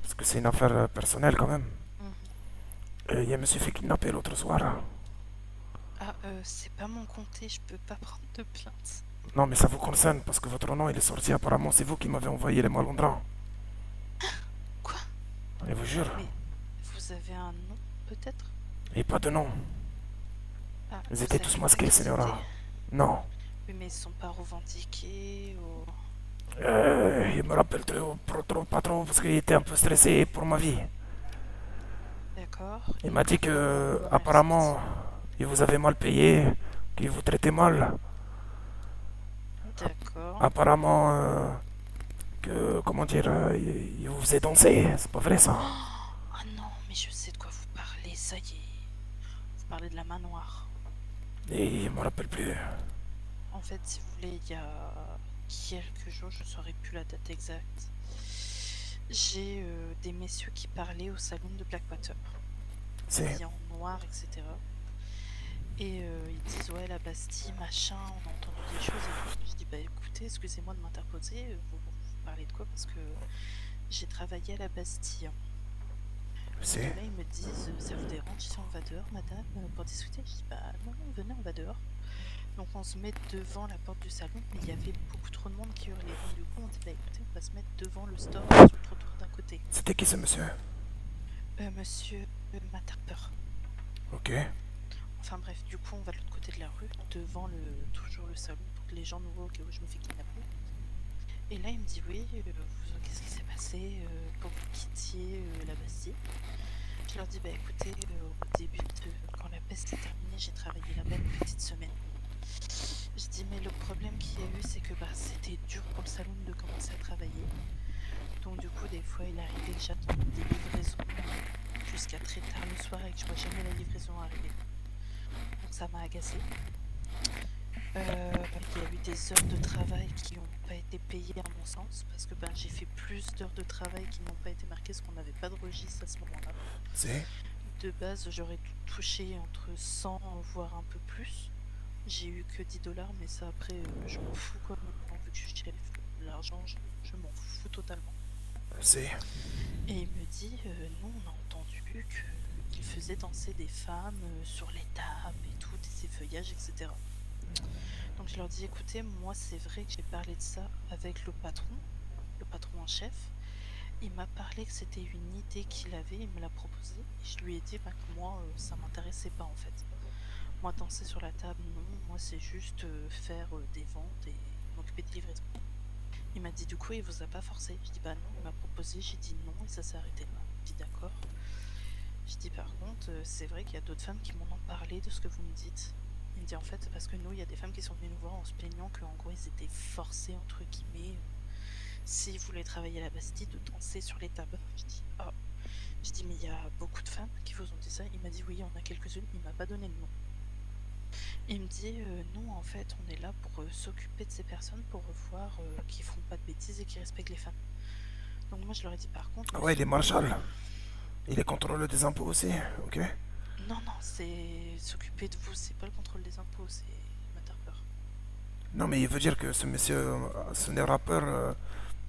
Parce que c'est une affaire personnelle quand même. Mhm. Il y a monsieur fait kidnapper l'autre soir. Ah, c'est pas mon comté, je peux pas prendre de plainte. Non, mais ça vous concerne parce que votre nom il est sorti apparemment. C'est vous qui m'avez envoyé les malandrins. Quoi? Je vous jure. Mais vous avez un nom, peut-être? Et pas de nom. Ah, Ils vous étaient savez tous pas masqués, qui c'était? Señora. Non. Oui, mais ils sont pas revendiqués ou... Il me rappelle pas trop parce qu'il était un peu stressé pour ma vie. D'accord. Il Et m'a dit pourquoi que vous apparemment maltraitiez? il vous avait mal payé, qu'il vous traitait mal. D'accord. Apparemment que, comment dire, il vous faisait danser. C'est pas vrai ça. Ah non, mais je sais de quoi vous parlez, ça y est. Vous parlez de la main noire. Et il me rappelle plus. En fait, si vous voulez, il y a quelques jours, je ne saurais plus la date exacte. J'ai des messieurs qui parlaient au salon de Blackwater, C'est. habillés en noir, etc. Et ils disent ouais la Bastille, machin, on a entendu des choses et tout. Je dis bah écoutez, excusez-moi de m'interposer, vous parlez de quoi? Parce que j'ai travaillé à la Bastille. Donc de C'est. là ils me disent ça vous dérange si on va dehors madame pour discuter? Je dis bah non, non, venez on va dehors. Donc on se met devant la porte du salon, mais il y avait beaucoup trop de monde qui hurlait. Donc du coup on dit bah écoutez on va se mettre devant le store sur le trottoir d'un côté. C'était qui ce monsieur? Monsieur Matarpeur. Ok. Enfin bref, du coup on va de l'autre côté de la rue, devant toujours le salon pour que les gens nous voient au cas où je me fais kidnapper. Et là il me dit oui, qu'est-ce qui s'est passé pour que vous quittiez la Bastille? Je leur dis bah écoutez, au début quand la peste s'est terminée, j'ai travaillé là-bas une petite semaine. Je dis mais le problème qu'il y a eu c'est que bah, c'était dur pour le salon de commencer à travailler. Donc du coup des fois il arrivait que j'attende des livraisons jusqu'à très tard le soir et que je vois jamais la livraison arriver. Donc ça m'a agacée. Il y a eu des heures de travail qui n'ont pas été payées à mon sens parce que ben, j'ai fait plus d'heures de travail qui n'ont pas été marquées parce qu'on n'avait pas de registre à ce moment-là. C'est. De base j'aurais touché entre 100 voire un peu plus. J'ai eu que 10 $, mais ça après je m'en fous quoi. Maintenant, vu que je suis shérif, l'argent je m'en fous totalement. C'est. Et il me dit nous on a entendu qu'il faisait danser des femmes sur les tables et tout, des effeuillages, etc. Donc je leur dis écoutez, moi c'est vrai que j'ai parlé de ça avec le patron en chef. Il m'a parlé que c'était une idée qu'il avait, il me l'a proposé. Et je lui ai dit bah, que moi ça m'intéressait pas en fait. Moi danser sur la table, non, moi c'est juste faire des ventes et m'occuper de livraison. Il m'a dit du coup il vous a pas forcé. Je dis bah non, il m'a proposé, j'ai dit non et ça s'est arrêté là. Je dis d'accord. Je dis par contre c'est vrai qu'il y a d'autres femmes qui m'en ont parlé de ce que vous me dites. Il me dit en fait c'est parce que nous il y a des femmes qui sont venues nous voir en se plaignant qu'en gros ils étaient forcés entre guillemets s'ils voulaient travailler à la Bastille de danser sur les tables. Je dis oh. Je dis mais il y a beaucoup de femmes qui vous ont dit ça. Il m'a dit oui il y en a quelques-unes, il m'a pas donné le nom. Il me dit non en fait on est là pour s'occuper de ces personnes pour voir qu'ils font pas de bêtises et qu'ils respectent les femmes. Donc moi je leur ai dit par contre Ah ouais, il est monsieur marshal. Il est contrôleur des impôts aussi. Ok. non non c'est s'occuper de vous, c'est pas le contrôle des impôts, c'est Matarpeur. Non, mais il veut dire que ce monsieur, ce n'est rappeur,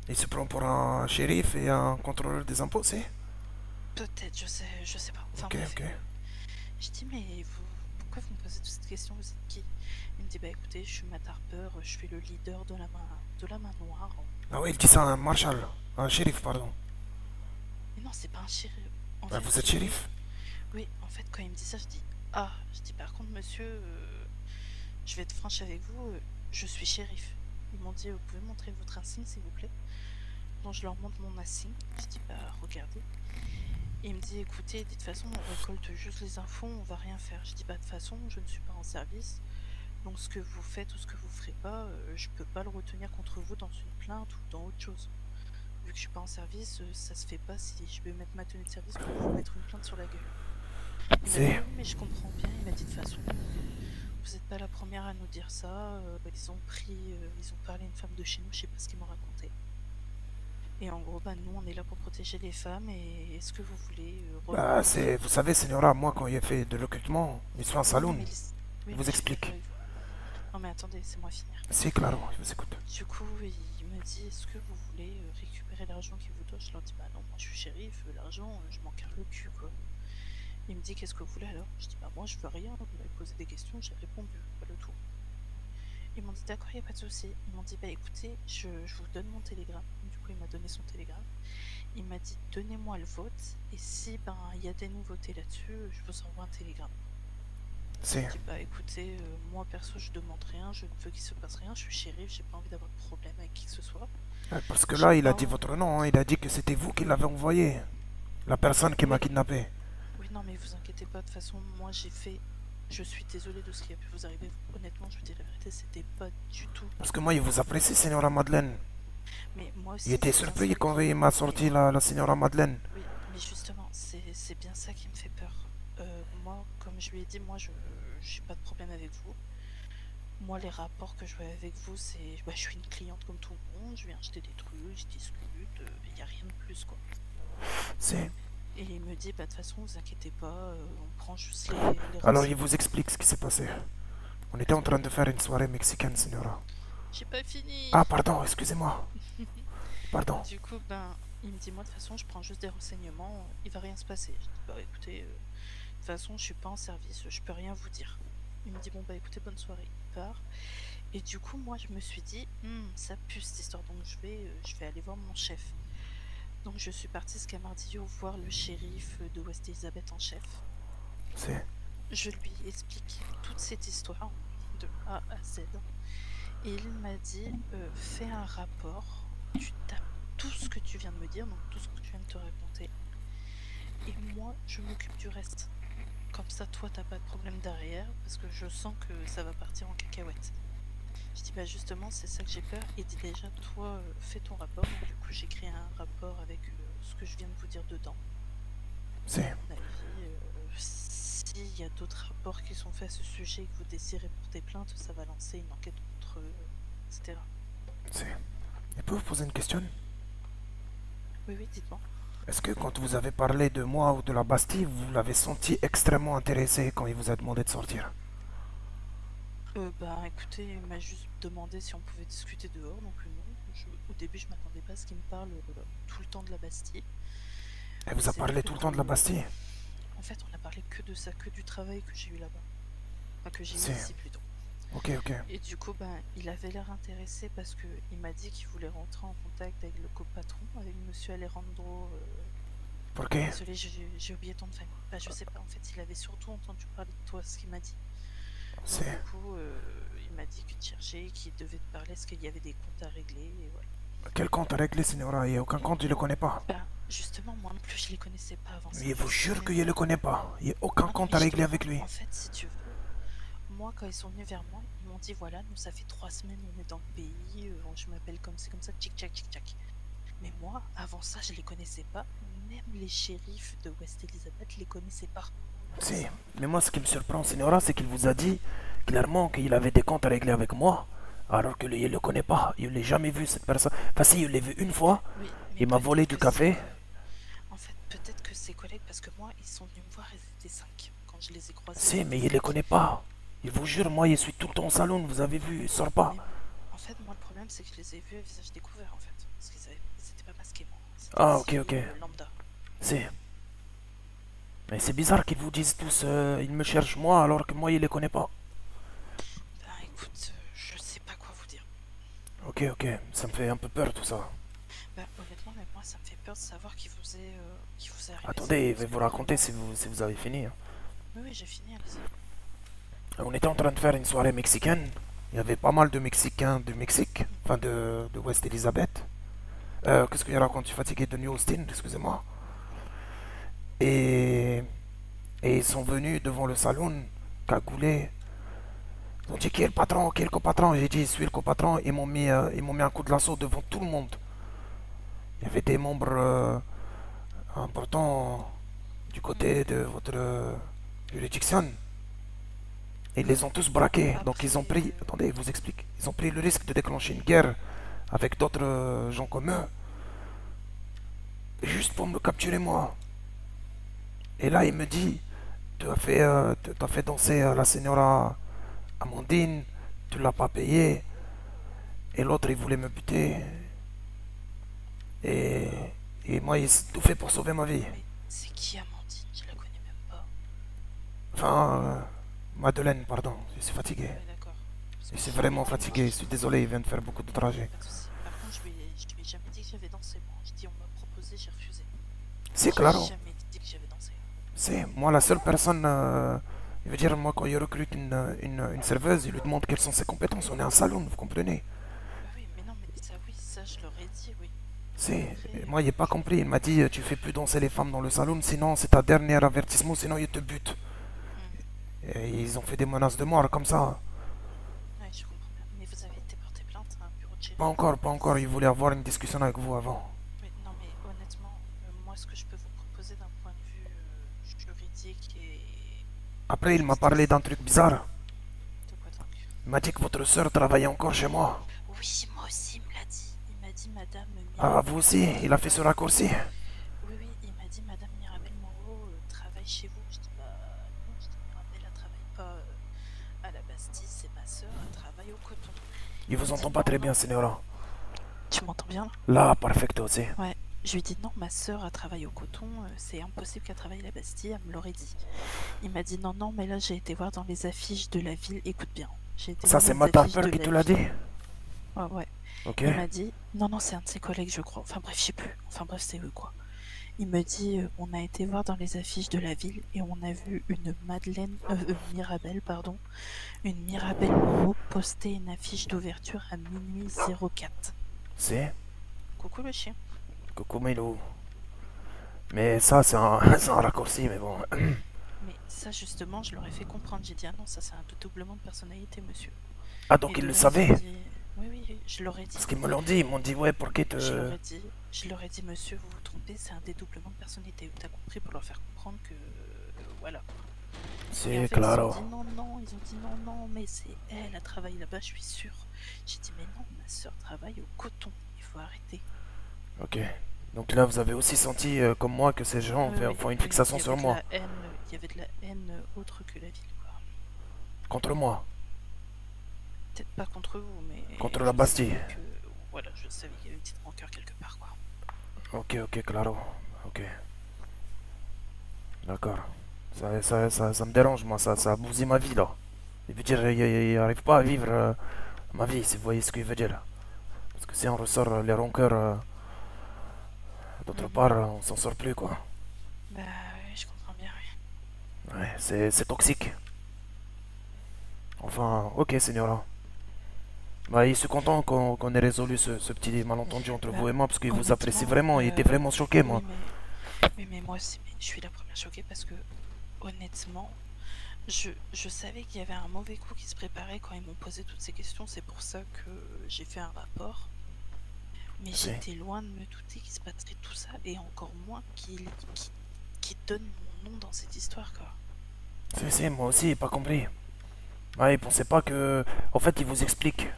il se prend pour un shérif et un contrôleur des impôts, c'est? Peut-être, je sais pas. Enfin Ok, bref, ok. je dis mais vous, pourquoi vous me posez toute cette question? Vous êtes qui? Il me dit bah écoutez, je suis Matarpeur, je suis le leader de la main noire. Ah ouais, il dit ça à un marshal. Un shérif, pardon. Mais non, c'est pas un shérif. En Bah, fait, vous êtes si vous voulez, shérif? oui, en fait quand il me dit ça, je dis ah, je dis par contre monsieur, je vais être franche avec vous, je suis shérif. Ils m'ont dit vous pouvez montrer votre insigne s'il vous plaît. Donc je leur montre mon insigne. Je dis bah regardez. Et il me dit écoutez, de toute façon on récolte juste les infos, on va rien faire. Je dis bah de toute façon je ne suis pas en service, donc ce que vous faites ou ce que vous ferez pas, je peux pas le retenir contre vous dans une plainte ou dans autre chose. Vu que je suis pas en service, ça se fait pas si je vais mettre ma tenue de service pour vous mettre une plainte sur la gueule. Il m'a dit C'est. oui mais je comprends bien, il m'a dit de toute façon vous n'êtes pas la première à nous dire ça, ils ont parlé à une femme de chez nous, je sais pas ce qu'ils m'ont raconté. Et en gros, bah, nous, on est là pour protéger les femmes. Et est-ce que vous voulez Bah, reprendre... c'est. Vous savez, Señora, moi, quand il a fait de recrutement, il soit en Oui, non, saloon. mais, Il oui, mais vous je suis d'accord explique. avec vous. Non mais attendez, laissez-moi finir. Si, clairement, je vous écoute. Du coup, il me dit, est-ce que vous voulez récupérer l'argent qu'il vous doit? Je leur dis, bah non, moi je suis shérif, l'argent, je m'en carre le cul, quoi. Il me dit, qu'est-ce que vous voulez alors? Je dis, bah moi je veux rien, vous m'avez posé des questions, j'ai répondu, pas le tout. Ils m'ont dit, d'accord, il n'y a pas de souci. Ils m'ont dit, bah écoutez, je vous donne mon télégramme. Du coup, il m'a donné son télégramme. Il m'a dit, donnez-moi le vôtre, et si ben il y a des nouveautés là-dessus, je vous envoie un télégramme. Si. Je dis, bah écoutez, moi perso, je demande rien, je ne veux qu'il se passe rien, je suis shérif, j'ai pas envie d'avoir de problème avec qui que ce soit. Parce que J'ai là, il a pas. dit votre nom, hein. Il a dit que c'était vous qui l'avez envoyé. La personne qui m'a Oui, kidnappé. oui, non, mais vous inquiétez pas, de toute façon, moi j'ai fait. Je suis désolée de ce qui a pu vous arriver. Honnêtement, je vous dis la vérité, c'était pas du tout. Parce que moi, il vous apprécie, Signora Madeleine. Mais moi Il aussi, était c'est bien surpris ça quand qui. il m'a Mais sorti la Signora Madeleine. oui, mais justement, c'est bien ça qui me fait peur. Moi, comme je lui ai dit, moi je j'ai pas de problème avec vous. Moi, les rapports que je veux avec vous, c'est. Bah, je suis une cliente comme tout le monde, je viens acheter des trucs, je discute, il n'y a rien de plus, quoi. Si. Et il me dit, bah, de toute façon, vous inquiétez pas, on prend juste les Alors, il renseignements. vous explique ce qui s'est passé. On était en train de faire une soirée mexicaine, Signora. J'ai pas Ah, fini! pardon, excusez-moi. Pardon. Du coup, ben, il me dit, moi, de toute façon, je prends juste des renseignements, il va rien se passer. Je dis, bah, écoutez, de toute façon, je suis pas en service, je peux rien vous dire. Il me dit, bon, bah, écoutez, bonne soirée. Il part. Et du coup, moi, je me suis dit, ça pue cette histoire, donc je vais aller voir mon chef. Donc, je suis partie ce mardi voir le shérif de West Elizabeth en chef. Si. Je lui explique toute cette histoire de A à Z. Et il m'a dit, fais un rapport, tu tapes tout ce que tu viens de me dire, donc tout ce que je viens de te raconter. Et moi, je m'occupe du reste. Comme ça, toi, t'as pas de problème derrière, parce que je sens que ça va partir en cacahuète. Je dis, bah justement, c'est ça que j'ai peur. Et dis déjà, toi, fais ton rapport. Donc, du coup, j'ai créé un rapport avec ce que je viens de vous dire dedans. Si. À mon avis, s'il y a d'autres rapports qui sont faits à ce sujet et que vous désirez porter plainte, ça va lancer une enquête contre eux, etc. Si. Je peux vous poser une question? Oui, oui, dites-moi. Est-ce que quand vous avez parlé de moi ou de la Bastille, vous l'avez senti extrêmement intéressé quand il vous a demandé de sortir? Bah écoutez, il m'a juste demandé si on pouvait discuter dehors, donc non. Au début, je m'attendais pas à ce qu'il me parle tout le temps de la Bastille. Elle vous a C'est parlé après tout le temps de la Bastille? En fait, on a parlé que de ça, que du travail que j'ai eu là-bas. Enfin, que j'ai eu Si. ici plutôt. Ok, ok. Et du coup, ben, il avait l'air intéressé parce qu'il m'a dit qu'il voulait rentrer en contact avec le copatron, avec monsieur Alejandro. Pourquoi? Désolé, j'ai oublié ton nom de famille. Bah, je sais pas, en fait, il avait surtout entendu parler de toi, ce qu'il m'a dit. Si. Donc, du coup, il m'a dit qu'il te cherchait, qu'il devait te parler, parce qu'il y avait des comptes à régler, et voilà. Quel compte a réglé, Signora? Il n'y a aucun compte, je ne le connais pas. Ben, justement, moi non plus, je les connaissais pas avant ça. Mais je vous Je jure connais- que je ne le connais pas. Il n'y a aucun Ah non, compte mais à je te régler avec prends. lui. En fait, si tu veux, moi, quand ils sont venus vers moi, ils m'ont dit voilà, nous, ça fait 3 semaines, on est dans le pays, je m'appelle comme c'est comme ça, tchic-tchac, tchic-tchac. Mais moi, avant ça, je les connaissais pas. Même les shérifs de West Elizabeth les connaissaient pas. Si. Mais moi, ce qui me surprend, Signora, c'est qu'il vous a dit clairement qu'il avait des comptes à régler avec moi. Alors que lui, il ne le connaît pas. Il ne l'a jamais vu, cette personne. Enfin, si, il l'a vu une fois. Oui, mais Il m'a volé du café. En fait, peut-être que ses collègues, parce que moi, ils sont venus me voir, ils étaient 5 quand je les ai croisés. Si, mais il ne les connaît pas. Il vous jure, moi, je suis tout le temps au salon, vous avez vu, il sort pas. Mais, en fait, moi, le problème, c'est que je les ai vus à visage découvert, en fait. Parce qu'ils étaient pas masqués, moi. C'était Ah, des ok, ok. civils, lambda. Si. Mais c'est bizarre qu'ils vous disent tous, ils me cherchent moi, alors que moi, il les connaît pas. Ben, écoute, je sais pas quoi vous dire. Ok, ok. Ça me fait un peu peur, tout ça. Ben, honnêtement, mais moi, ça me fait peur de savoir qu'il vous est arrivé ça. Attendez, je vais Parce vous que raconter vraiment- si vous avez fini, hein. Oui, oui, j'ai fini, allez-y. On était en train de faire une soirée mexicaine. Il y avait pas mal de Mexicains du Mexique, enfin de West Elizabeth. Qu'est-ce que je raconte? Je suis fatigué de New Austin, excusez-moi. Et, et ils sont venus devant le salon, cagoulés. Ils ont dit qui est le patron, qui est le copatron. J'ai dit je suis le copatron. Ils m'ont mis un coup de lasso devant tout le monde. Il y avait des membres importants du côté de votre juridiction. Et ils les ont tous braqués. Donc ils ont Après, pris, attendez, je vous explique. Ils ont pris le risque de déclencher une guerre avec d'autres gens communs. Juste pour me capturer moi. Et là il me dit, tu as fait danser la señora Amandine, tu l'as pas payé, et l'autre il voulait me buter, et, et moi il s'est tout fait pour sauver ma vie. Mais c'est qui Amandine? Je la connais même pas. Enfin, Madeleine, pardon, je suis fatigué. Ouais, d'accord. Parce Je que suis moi, vraiment fatigué, je suis désolé, il vient de faire beaucoup de trajets. pas de soucis. Par contre, je lui ai jamais dit que j'avais dansé, moi. Je dis, on m'a proposé, j'ai refusé. C'est J'ai claro, jamais dit que j'avais dansé. c'est moi la seule personne. Je veux dire, moi quand il recrute une serveuse, il lui demande quelles sont ses compétences. On est un salon, vous comprenez? Oui, mais non, mais ça, oui, ça, je leur ai dit, oui. C'est. Après, Moi, il n'a pas compris. Il m'a dit tu fais plus danser les femmes dans le salon, sinon c'est ta dernier avertissement, sinon ils te butent. hmm, Et ils ont fait des menaces de mort comme ça. ouais, je comprends bien. Mais vous avez été porté plainte à un bureau de Pas shérif? encore, pas encore. Ils voulaient avoir une discussion avec vous avant. Oui, non, mais honnêtement, moi, ce que je peux vous proposer d'un point de vue juridique et Après, il m'a parlé justice, d'un truc bizarre. de quoi donc? Il m'a dit que votre sœur travaillait encore chez moi. Oui, moi aussi, il me l'a dit. Il m'a dit Madame Ah, Mirabel vous aussi, il a fait ce Moreau. raccourci. Oui, oui, il m'a dit Madame Mirabel Moreau travaille chez vous. Je dis bah non, je dis Mirabel, elle travaille pas à la Bastille, c'est ma sœur, elle travaille au coton. Il Il vous me dit entend pas non, très bien, non. Senora. Tu m'entends bien là? Là, perfecto aussi. Ouais. Je lui ai dit non, ma sœur elle travaille au coton, c'est impossible qu'elle travaille à la Bastille, elle me l'aurait dit. Il m'a dit non, non, mais là j'ai été voir dans les affiches de la ville, écoute bien, j'ai été Ça, voir c'est les Matt affiches Harper de qui la te l'a dit. ville. Ouais, ouais. Ok. Il m'a dit, non, non, c'est un de ses collègues, je crois. Enfin bref, je sais plus. Enfin bref, c'est eux, quoi. Il me dit, on a été voir dans les affiches de la ville et on a vu une Mirabel, pardon, une Mirabel Moreau poster une affiche d'ouverture à minuit 04. C'est. Coucou le chien. Coucou Milo. Mais ça, c'est un, c'est un raccourci, mais bon. Mais ça, justement, je leur ai fait comprendre. J'ai dit, ah non, ça, c'est un doublement de personnalité, monsieur. Ah, donc Et ils de le là, ils ont savaient. dit, oui, oui, je leur ai dit. Parce qu'ils me l'ont dit. Ils m'ont dit, ouais, pour qui te. Je leur ai dit, monsieur, vous vous trompez, c'est un dédoublement de personnalité. T'as compris pour leur faire comprendre que, voilà. Et en C'est fait, ils ont claro. dit non, non, ils ont dit non, non, mais c'est elle, elle travaille là-bas, je suis sûre. J'ai dit, mais non, ma soeur travaille au coton, il faut arrêter. Ok. Donc là, vous avez aussi senti, comme moi, que ces gens Oui, oui, font une oui, il fixation y avait sur de moi. la haine, il y avait de la haine autre que la ville, quoi. Contre moi. Peut-être pas contre vous, mais Contre la je Bastille. savais que, voilà, je savais qu'il y avait une petite rancœur quelque part, quoi. Ok, ok, claro. Ok. D'accord. Ça me dérange, moi. Ça bousille ma vie, là. Il veut dire, il n'arrive pas à vivre ma vie, si vous voyez ce qu'il veut dire. Parce que si on ressort les rancœurs d'autre Mhm. part, on s'en sort plus, quoi. Bah oui, je comprends bien, oui. Ouais, c'est toxique. Enfin, ok, Señora. Bah, il suis content qu'on ait résolu ce petit malentendu entre Bah, vous et moi, parce qu'il vous apprécie honnêtement, vraiment, il était vraiment choqué, oui, moi. mais moi aussi, mais je suis la première choquée parce que, honnêtement, je savais qu'il y avait un mauvais coup qui se préparait quand ils m'ont posé toutes ces questions, c'est pour ça que j'ai fait un rapport. Mais Si, j'étais loin de me douter qu'il se passerait tout ça, et encore moins qu'il donne mon nom dans cette histoire, quoi. si, moi aussi, il pas compris. Ah, il pensait pas que... En fait, il vous explique.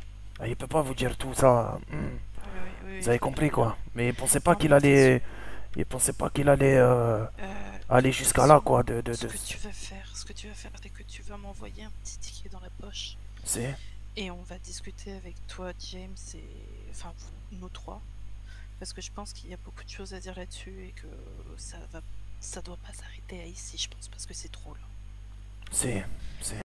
Ah, il peut pas vous dire tout ça. Oui, oui, oui, Vous je avez comprends compris, bien. quoi. Mais il pensait pas Non, qu'il mais de toute façon, allait... Il pensait pas qu'il allait aller de toute jusqu'à là, façon, quoi. ce que tu vas faire, c'est que tu vas m'envoyer un petit ticket dans la poche, C'est... et on va discuter avec toi, James, enfin, nous trois, parce que je pense qu'il y a beaucoup de choses à dire là-dessus, et que ça doit pas s'arrêter à ici, je pense, parce que c'est trop là. C'est... C'est...